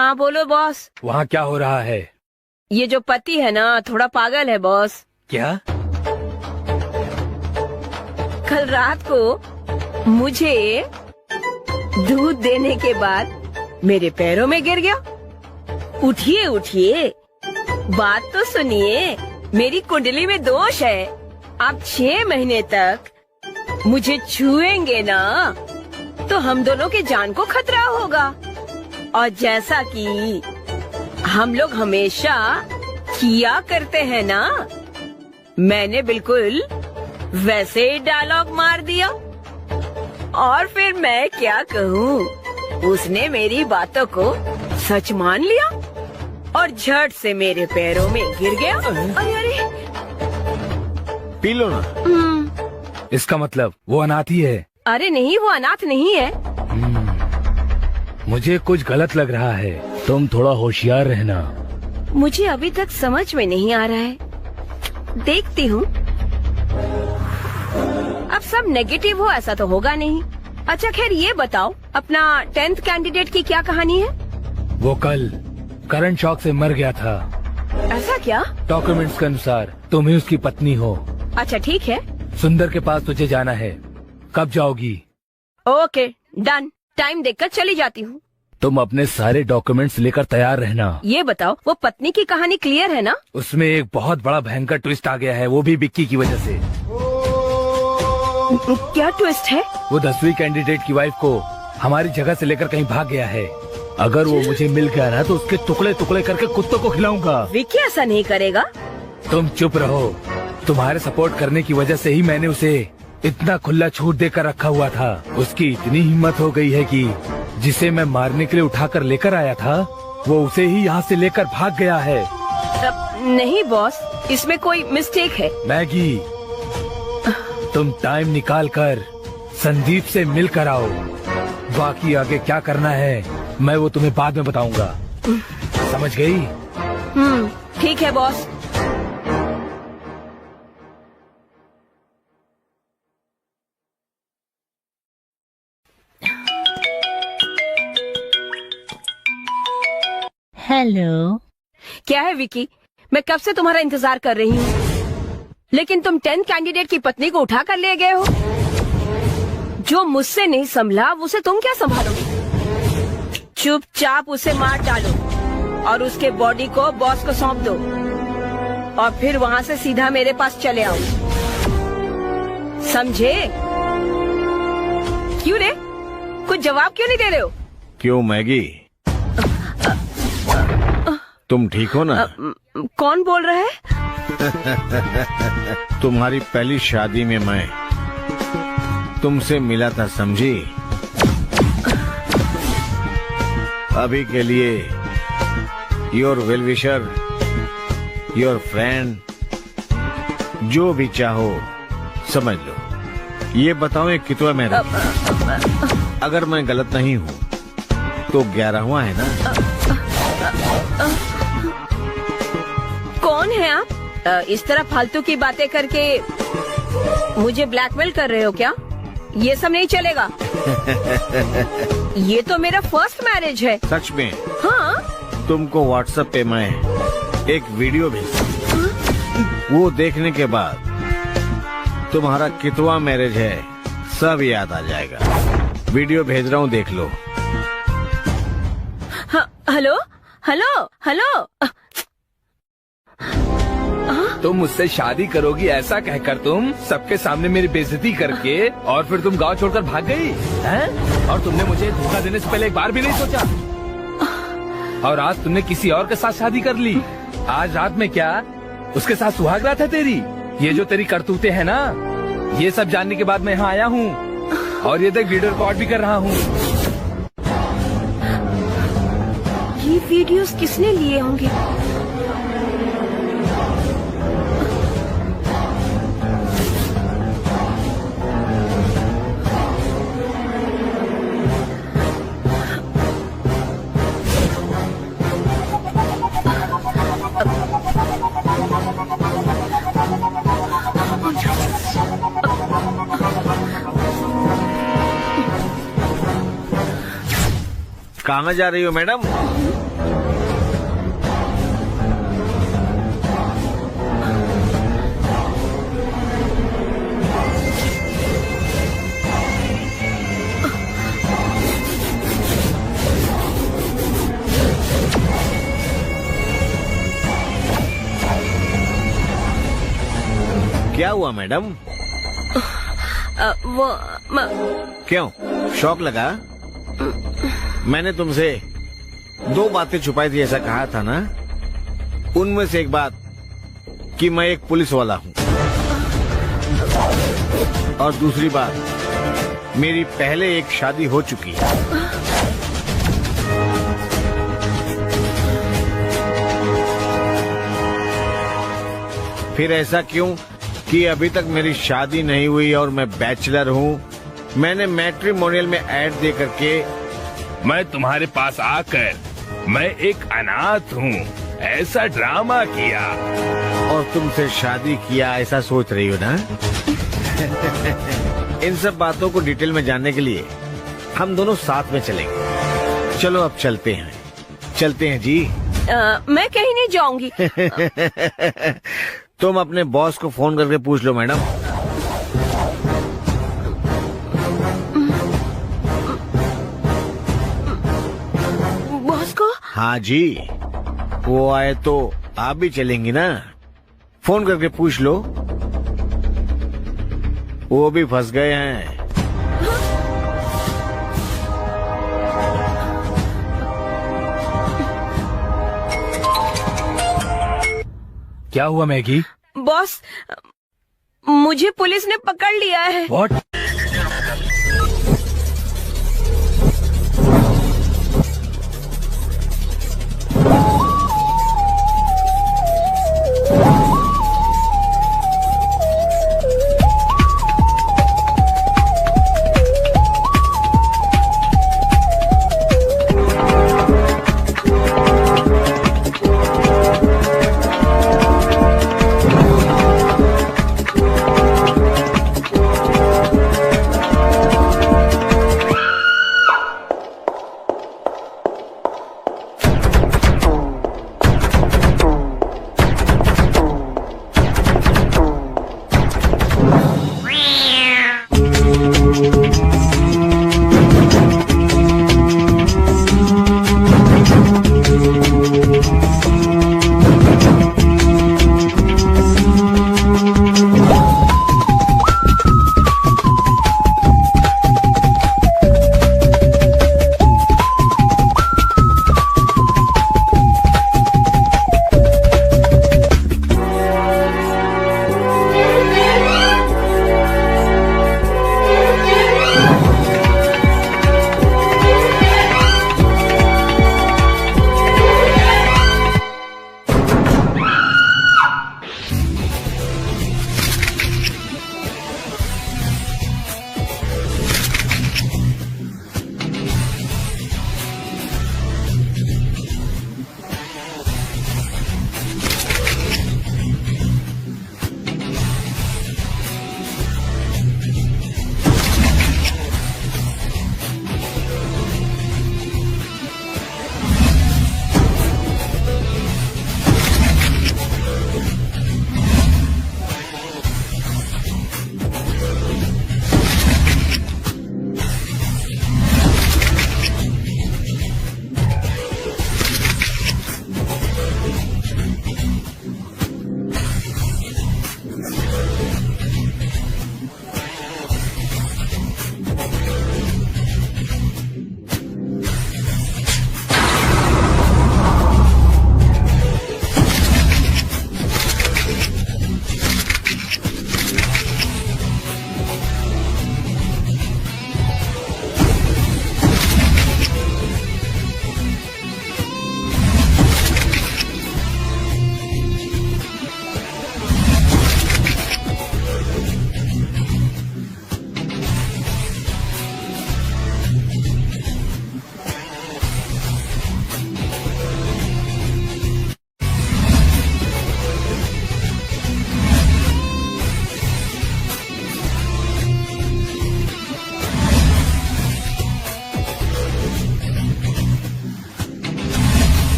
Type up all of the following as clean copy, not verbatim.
हाँ बोलो बॉस। वहाँ क्या हो रहा है? ये जो पति है ना थोड़ा पागल है बॉस। क्या? कल रात को मुझे दूध देने के बाद मेरे पैरों में गिर गया। उठिए उठिए, बात तो सुनिए। मेरी कुंडली में दोष है। आप 6 महीने तक मुझे छुएंगे ना तो हम दोनों के जान को खतरा होगा। और जैसा कि हम लोग हमेशा किया करते हैं ना, मैंने बिल्कुल वैसे ही डायलॉग मार दिया। और फिर मैं क्या कहूँ, उसने मेरी बातों को सच मान लिया और झट से मेरे पैरों में गिर गया। अरे अरे, पी लो ना। इसका मतलब वो अनाथ ही है? अरे नहीं, वो अनाथ नहीं है। मुझे कुछ गलत लग रहा है। तुम थोड़ा होशियार रहना। मुझे अभी तक समझ में नहीं आ रहा है। देखती हूँ। अब सब नेगेटिव हो ऐसा तो होगा नहीं। अच्छा खैर ये बताओ, अपना 10th कैंडिडेट की क्या कहानी है? वो कल करंट शॉक से मर गया था। ऐसा क्या? डॉक्यूमेंट्स के अनुसार तुम ही उसकी पत्नी हो। अच्छा ठीक है। सुंदर के पास तुझे जाना है। कब जाओगी? ओके डन, टाइम देखकर चली जाती हूँ। तुम अपने सारे डॉक्यूमेंट्स लेकर तैयार रहना। ये बताओ, वो पत्नी की कहानी क्लियर है ना? उसमें एक बहुत बड़ा भयंकर ट्विस्ट आ गया है, वो भी विक्की की वजह से। क्या ट्विस्ट है? वो 10वीं कैंडिडेट की वाइफ को हमारी जगह से लेकर कहीं भाग गया है। अगर वो मुझे मिल गया ना तो उसके टुकड़े टुकड़े करके कुत्तों को खिलाऊंगा। विक्की ऐसा नहीं करेगा। तुम चुप रहो। तुम्हारे सपोर्ट करने की वजह से ही मैंने उसे इतना खुला छूट देकर रखा हुआ था। उसकी इतनी हिम्मत हो गई है कि जिसे मैं मारने के लिए उठाकर लेकर आया था, वो उसे ही यहाँ से लेकर भाग गया है। नहीं बॉस, इसमें कोई मिस्टेक है। मैगी, तुम टाइम निकाल कर संदीप से मिल कर आओ। बाकी आगे क्या करना है मैं वो तुम्हें बाद में बताऊंगा। समझ गई? ठीक है बॉस। हेलो। क्या है विकी? मैं कब से तुम्हारा इंतजार कर रही हूँ, लेकिन तुम 10th कैंडिडेट की पत्नी को उठा कर ले गए हो। जो मुझसे नहीं संभला उसे तुम क्या संभालोगे? चुपचाप उसे मार डालो और उसके बॉडी को बॉस को सौंप दो और फिर वहाँ से सीधा मेरे पास चले आओ। समझे? क्यों रे, कुछ जवाब क्यों नहीं दे रहे हो? क्यों मैगी, तुम ठीक हो ना? कौन बोल रहा है? तुम्हारी पहली शादी में मैं तुमसे मिला था, समझी? अभी के लिए your well wisher, your friend, जो भी चाहो समझ लो। ये बताओ ये कितवा मेरा? अगर मैं गलत नहीं हूँ तो 11वां है ना? कौन है आप? इस तरह फालतू की बातें करके मुझे ब्लैकमेल कर रहे हो क्या? ये सब नहीं चलेगा। ये तो मेरा फर्स्ट मैरिज है। सच में? हाँ। तुमको व्हाट्सएप पे मैं एक वीडियो भेज, वो देखने के बाद तुम्हारा कितवा मैरिज है सब याद आ जाएगा। वीडियो भेज रहा हूँ, देख लो। Hello hello hello. तुम मुझसे शादी करोगी ऐसा कहकर तुम सबके सामने मेरी बेइज्जती करके और फिर तुम गांव छोड़कर भाग गई हैं? और तुमने मुझे धोखा देने से पहले एक बार भी नहीं सोचा। और आज तुमने किसी और के साथ शादी कर ली। आज रात में क्या उसके साथ सुहाग रात है तेरी? ये जो तेरी करतूतें हैं ना, ये सब जानने के बाद मैं यहाँ आया हूँ और ये तक वीडियो रिकॉर्ड भी कर रहा हूँ। ये वीडियोस किसने लिए होंगे? कहाँ जा रही हो मैडम? क्या हुआ मैडम? वो क्यों शौक लगा? मैंने तुमसे 2 बातें छुपाई थी ऐसा कहा था ना? उनमें से एक बात कि मैं एक पुलिस वाला हूँ, और दूसरी बात मेरी पहले एक शादी हो चुकी है। फिर ऐसा क्यों कि अभी तक मेरी शादी नहीं हुई और मैं बैचलर हूँ? मैंने मैट्रिमोनियल में ऐड दे करके मैं तुम्हारे पास आकर मैं एक अनाथ हूँ ऐसा ड्रामा किया और तुमसे शादी किया ऐसा सोच रही हो ना? इन सब बातों को डिटेल में जानने के लिए हम दोनों साथ में चलेंगे। चलो अब चलते हैं जी। मैं कहीं नहीं जाऊंगी। तुम अपने बॉस को फोन करके पूछ लो मैडम। बॉस को? हाँ जी, वो आए तो आप भी चलेंगी ना? फोन करके पूछ लो, वो भी फंस गए हैं। क्या हुआ मैगी? बॉस, मुझे पुलिस ने पकड़ लिया है। What?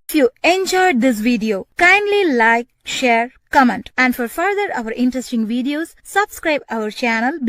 If you enjoyed this video, kindly like, share, comment. And for further our interesting videos, subscribe our channel.